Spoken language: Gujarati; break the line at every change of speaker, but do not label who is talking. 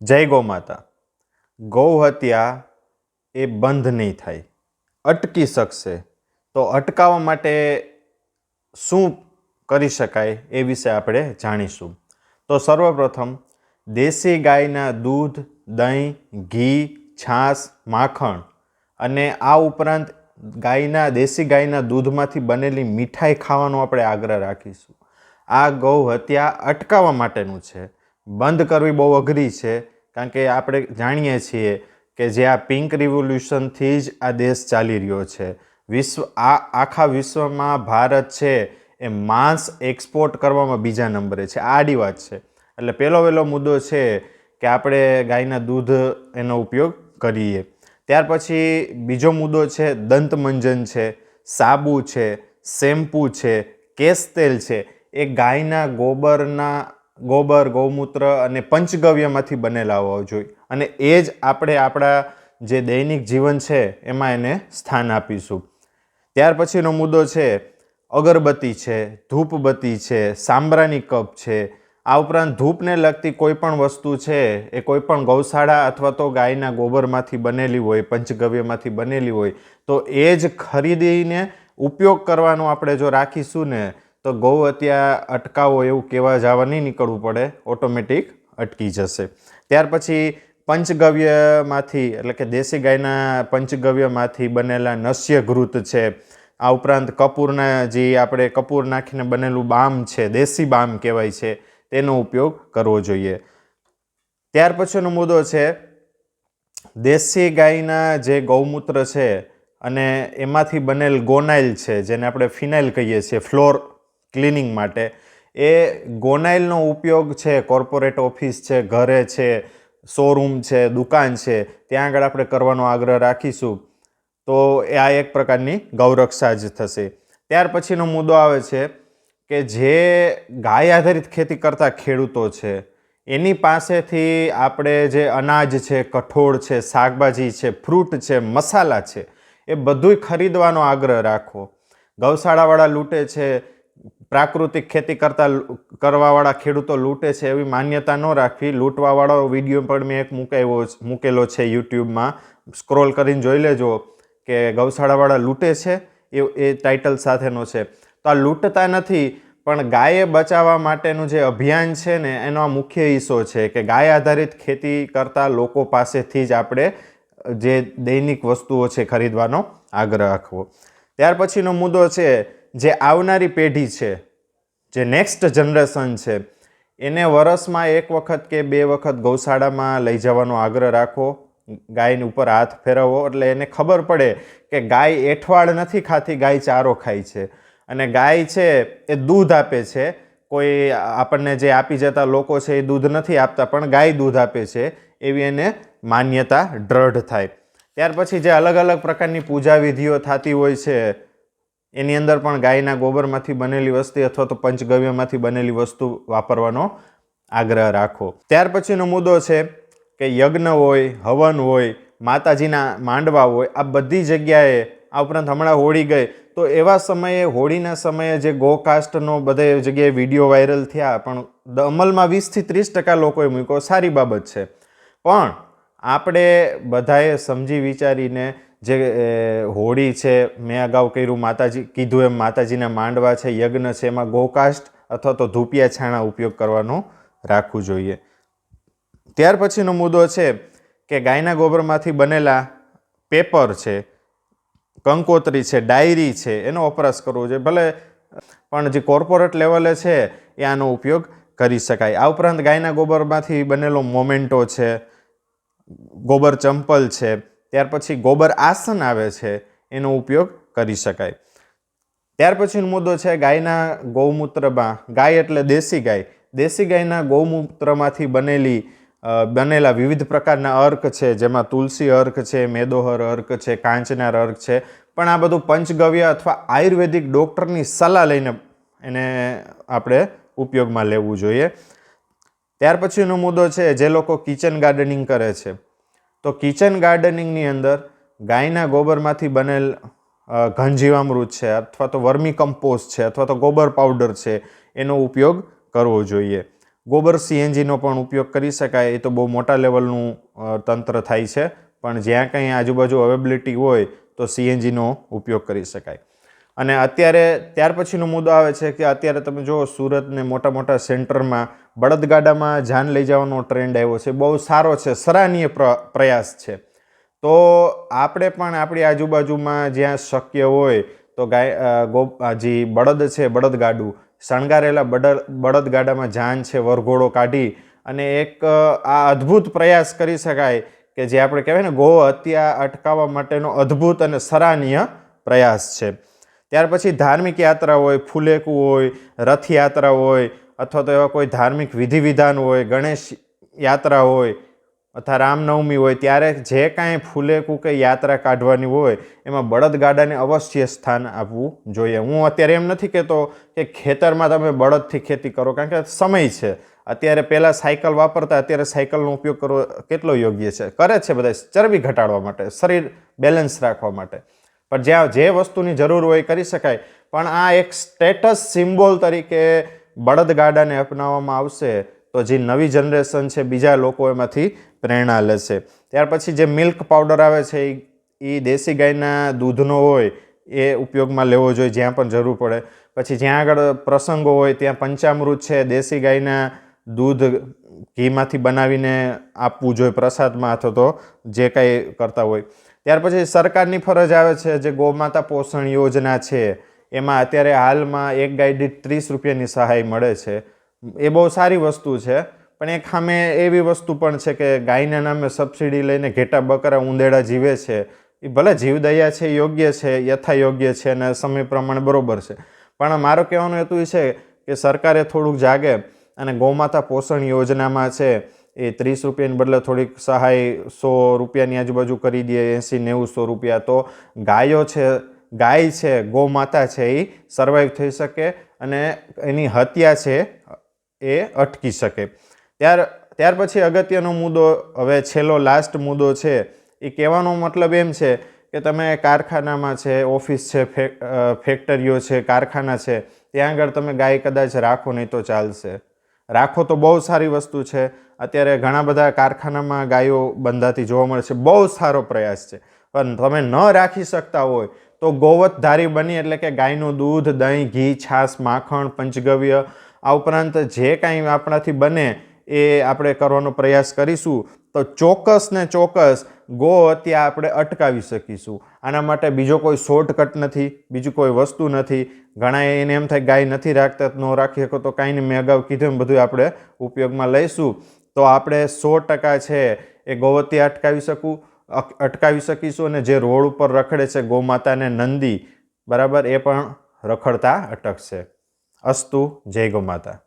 જય ગૌ માતા. ગૌ હત્યા એ બંધ નહીં થાય, અટકી શકશે. તો અટકાવવા માટે શું કરી શકાય એ વિશે આપણે જાણીશું. તો સર્વપ્રથમ દેશી ગાયના દૂધ, દહીં, ઘી, છાશ, માખણ અને આ ઉપરાંત દેશી ગાયના દૂધમાંથી બનેલી મીઠાઈ ખાવાનો આપણે આગ્રહ રાખીશું. આ ગૌ હત્યા અટકાવવા માટેનું છે. બંધ કરવી બહુ અઘરી છે, કારણ કે આપણે જાણીએ છીએ કે જે આ પિંક રિવોલ્યુશનથી જ આ દેશ ચાલી રહ્યો છે. આખા વિશ્વમાં ભારત છે એ માંસ એક્સપોર્ટ કરવામાં બીજા નંબરે છે. આડી વાત છે. એટલે પહેલો મુદ્દો છે કે આપણે ગાયના દૂધ એનો ઉપયોગ કરીએ. ત્યાર પછી બીજો મુદ્દો છે દંતમંજન છે, સાબુ છે, શેમ્પૂ છે, કેશ તેલ છે. એ ગાયના ગોબર, ગૌમૂત્ર અને પંચગવ્યમાંથી બનેલા હોવા જોઈએ. અને એ જ આપણે આપણા જે દૈનિક જીવન છે એમાં એને સ્થાન આપીશું. ત્યાર પછીનો મુદ્દો છે અગરબત્તી છે, ધૂપબત્તી છે, સાંબ્રાની કપ છે. આ ઉપરાંત ધૂપને લગતી કોઈ પણ વસ્તુ છે એ કોઈ પણ ગૌશાળા અથવા તો ગાયના ગોબરમાંથી બનેલી હોય, પંચગવ્યમાંથી બનેલી હોય, તો એ જ ખરીદીને ઉપયોગ કરવાનો આપણે જો રાખીશું ને તો ગૌ હત્યા અટકાવો એવું કહેવા જવા નહીં નીકળવું પડે, ઓટોમેટિક અટકી જશે. ત્યાર પછી પંચગવ્યમાંથી એટલે કે દેશી ગાયના પંચગવ્યમાંથી બનેલા નસ્ય ઘૃત છે. આ ઉપરાંત આપણે કપૂર નાખીને બનેલું બામ છે, દેશી બામ કહેવાય છે, તેનો ઉપયોગ કરવો જોઈએ. ત્યાર પછીનો મુદ્દો છે દેશી ગાયના જે ગૌમૂત્ર છે અને એમાંથી બનેલ ગોનાઇલ છે, જેને આપણે ફિનાઇલ કહીએ છીએ ફ્લોર ક્લિનિંગ માટે. એ ગોનાઇલનો ઉપયોગ છે કોર્પોરેટ ઓફિસ છે, ઘરે છે, શોરૂમ છે, દુકાન છે, ત્યાં આગળ આપણે કરવાનો આગ્રહ રાખીશું તો આ એક પ્રકારની ગૌરક્ષા જ થશે. ત્યાર પછીનો મુદ્દો આવે છે કે જે ગાય આધારિત ખેતી કરતા ખેડૂતો છે એની પાસેથી આપણે જે અનાજ છે, કઠોળ છે, શાકભાજી છે, ફ્રૂટ છે, મસાલા છે, એ બધુંય ખરીદવાનો આગ્રહ રાખો. ગૌશાળાવાળા લૂંટે છે, પ્રાકૃતિક ખેતી કરવાવાળા ખેડૂતો લૂંટે છે એવી માન્યતા ન રાખવી. લૂંટવાવાળો વિડીયો પણ મેં એક મૂકેલો છે યુટ્યુબમાં, સ્ક્રોલ કરીને જોઈ લેજો કે ગૌશાળાવાળા લૂંટે છે એ ટાઇટલ સાથેનો છે. તો આ લૂંટતા નથી, પણ ગાયે બચાવવા માટેનું જે અભિયાન છે ને એનો આ મુખ્ય હિસ્સો છે કે ગાય આધારિત ખેતી કરતા લોકો પાસેથી જ આપણે જે દૈનિક વસ્તુઓ છે ખરીદવાનો આગ્રહ રાખવો. ત્યાર પછીનો મુદ્દો છે જે આવનારી પેઢી છે, જે નેક્સ્ટ જનરેશન છે, એને વર્ષમાં 1 વખત કે 2 વખત ગૌશાળામાં લઈ જવાનો આગ્રહ રાખો. ગાયની ઉપર હાથ ફેરવો એટલે એને ખબર પડે કે ગાય એઠવાડ નથી ખાતી, ગાય ચારો ખાય છે. અને ગાય છે એ દૂધ આપે છે. કોઈ આપણને જે આપી જતા લોકો છે એ દૂધ નથી આપતા, પણ ગાય દૂધ આપે છે એવી એને માન્યતા દ્રઢ થાય. ત્યાર પછી જે અલગ અલગ પ્રકારની પૂજા વિધિઓ થતી હોય છે એની અંદર પણ ગાયના ગોબરમાંથી બનેલી વસ્તુ અથવા તો પંચગવ્યમાંથી બનેલી વસ્તુ વાપરવાનો આગ્રહ રાખો. ત્યાર પછીનો મુદ્દો છે કે યજ્ઞ હોય, હવન હોય, માતાજીના માંડવા હોય, આ બધી જગ્યાએ, આ ઉપરાંત હમણાં હોળી ગઈ તો એવા સમયે, હોળીના સમયે જે ગોકાસ્ટનો બધે જગ્યાએ વિડીયો વાયરલ થયા, પણ અમલમાં 20 થી 30% લોકોએ મૂક્યો, સારી બાબત છે. પણ આપણે બધાએ સમજી વિચારીને જે હોળી છે, મેં અગાઉ કીધું એમ માતાજીના માંડવા છે, યજ્ઞ છે, એમાં ગોકાસ્ટ અથવા તો ધૂપિયા છાણા ઉપયોગ કરવાનો રાખવું જોઈએ. ત્યાર પછીનો મુદ્દો છે કે ગાયના ગોબરમાંથી બનેલા પેપર છે, કંકોત્રી છે, ડાયરી છે, એનો વપરાશ કરવો જોઈએ. ભલે પણ જે કોર્પોરેટ લેવલે છે એ આનો ઉપયોગ કરી શકાય. આ ઉપરાંત ગાયના ગોબરમાંથી બનેલો મોમેન્ટો છે, ગોબર ચંપલ છે, ત્યાર પછી ગોબર આસન આવે છે, એનો ઉપયોગ કરી શકાય. ત્યાર પછીનો મુદ્દો છે ગાયના ગૌમૂત્રમાં, ગાય એટલે દેશી ગાય, દેશી ગાયના ગૌમૂત્રમાંથી બનેલા વિવિધ પ્રકારના અર્ક છે, જેમાં તુલસી અર્ક છે, મેદોહર અર્ક છે, કાંચનાર અર્ક છે. પણ આ બધું પંચગવ્ય અથવા આયુર્વેદિક ડૉક્ટરની સલાહ લઈને એને આપણે ઉપયોગમાં લેવું જોઈએ. ત્યાર પછીનો મુદ્દો છે જે લોકો કિચન ગાર્ડનિંગ કરે છે, તો કિચન ગાર્ડનિંગની અંદર ગાયના ગોબરમાંથી બનેલ ઘનજીવામૃત છે અથવા તો વર્મી કમ્પોસ્ટ છે અથવા તો ગોબર પાવડર છે એનો ઉપયોગ કરવો જોઈએ. ગોબર સીએનજીનો પણ ઉપયોગ કરી શકાય. એ તો બહુ મોટા લેવલનું તંત્ર થાય છે, પણ જ્યાં કંઈ આજુબાજુ અવેબિલિટી હોય તો સીએનજીનો ઉપયોગ કરી શકાય. અને અત્યારે ત્યાર પછીનો મુદ્દો આવે છે કે અત્યારે તમે જુઓ સુરતને મોટા મોટા સેન્ટરમાં બળદગાડામાં જાન લઈ જવાનો ટ્રેન્ડ આવ્યો છે. બહુ સારો છે, સરાહનીય પ્રયાસ છે. તો આપણે પણ આપણી આજુબાજુમાં જ્યાં શક્ય હોય તો બળદ છે, બળદગાડું શણગારેલા બળદગાડામાં જાન છે વરઘોડો કાઢી અને એક આ અદ્ભુત પ્રયાસ કરી શકાય કે જે આપણે કહેવાય ને ગૌ હત્યા અટકાવવા માટેનો અદ્ભુત અને સરાહનીય પ્રયાસ છે. ત્યાર પછી ધાર્મિક યાત્રા હોય, ફુલેકું હોય, રથયાત્રા હોય, અથવા તો એવા કોઈ ધાર્મિક વિધિ વિધાન હોય, ગણેશ યાત્રા હોય અથવા રામનવમી હોય, ત્યારે જે કાંઈ ફુલેકું કે યાત્રા કાઢવાની હોય એમાં બળદગાડાને અવશ્ય સ્થાન આપવું જોઈએ. હું અત્યારે એમ નથી કહેતો કે ખેતરમાં તમે બળદથી ખેતી કરો, કારણ કે સમય છે. અત્યારે પહેલાં સાયકલ વાપરતા, અત્યારે સાયકલનો ઉપયોગ કરવો કેટલો યોગ્ય છે? કરે છે બધા ચરબી ઘટાડવા માટે, શરીર બેલેન્સ રાખવા માટે. પણ જ્યાં જે વસ્તુની જરૂર હોય કરી શકાય. પણ આ એક સ્ટેટસ સિમ્બોલ તરીકે બળદગાડાને અપનાવવામાં આવશે તો જે નવી જનરેશન છે બીજા લોકો એમાંથી પ્રેરણા લેશે. ત્યાર પછી જે મિલ્ક પાવડર આવે છે એ દેશી ગાયના દૂધનો હોય એ ઉપયોગમાં લેવો જોઈએ જ્યાં પણ જરૂર પડે. પછી જ્યાં આગળ પ્રસંગો હોય ત્યાં પંચામૃત છે, દેશી ગાયના દૂધ ઘીમાંથી બનાવીને આપવું જોઈએ પ્રસાદમાં અથવા તો જે કાંઈ કરતા હોય. ત્યાર પછી સરકારની ફરજ આવે છે જે ગૌમાતા પોષણ યોજના છે એમાં અત્યારે હાલમાં એક ગાય દીઠ 30 રૂપિયાની સહાય મળે છે. એ બહુ સારી વસ્તુ છે. પણ એક સામે એવી વસ્તુ પણ છે કે ગાયના નામે સબસિડી લઈને ઘેટા બકરા ઉંદેડા જીવે છે. એ ભલે જીવદયા છે, યોગ્ય છે, યથાયોગ્ય છે અને સમય પ્રમાણે બરોબર છે. પણ મારો કહેવાનો હેતુ એ છે કે સરકારે થોડુંક જાગે અને ગૌમાતા પોષણ યોજનામાં છે એ 30 રૂપિયાની બદલે થોડીક સહાય 100 રૂપિયાની આજુબાજુ કરી દે, 80-90-100 રૂપિયા, તો ગાયો છે, ગાય છે, ગૌ માતા છે એ સર્વાઈવ થઈ શકે અને એની હત્યા છે એ અટકી શકે. ત્યાર પછી અગત્યનો મુદ્દો, હવે છેલ્લો લાસ્ટ મુદ્દો છે, એ કહેવાનો મતલબ એમ છે કે તમે કારખાનામાં છે, ઓફિસ છે, ફેક્ટરીઓ છે, કારખાના છે, ત્યાં આગળ તમે ગાય કદાચ રાખો નહીં તો ચાલશે. રાખો તો બહુ સારી વસ્તુ છે. અત્યારે ઘણા બધા કારખાનામાં ગાયો બંધાતી જોવા મળે છે. બહુ સારો પ્રયાસ છે. પણ તમે ન રાખી શકતા હોય તો ગૌવતધારી બની, એટલે કે ગાયનું દૂધ, દહીં, ઘી, છાશ, માખણ, પંચગવ્ય આ ઉપરાંત જે કાંઈ આપણાથી બને એ આપણે કરવાનો પ્રયાસ કરીશું તો ચોક્કસ ને ચોક્કસ ગૌ હત્યા આપણે અટકાવી શકીશું. આના માટે બીજો કોઈ શોર્ટકટ નથી, બીજું કોઈ વસ્તુ નથી. ઘણા એને એમ થાય ગાય નથી રાખતા ન રાખી શકો તો કાંઈ નહીં, મેં અગાઉ કીધું એમ બધું આપણે ઉપયોગમાં લઈશું તો આપણે 100% છે એ ગૌહત્યા અટકાવી શકીશું. અને જે રોડ ઉપર રખડે છે ગૌમાતાને નંદી, બરાબર, એ પણ રખડતા અટકશે. અસ્તુ. જય ગૌ માતા.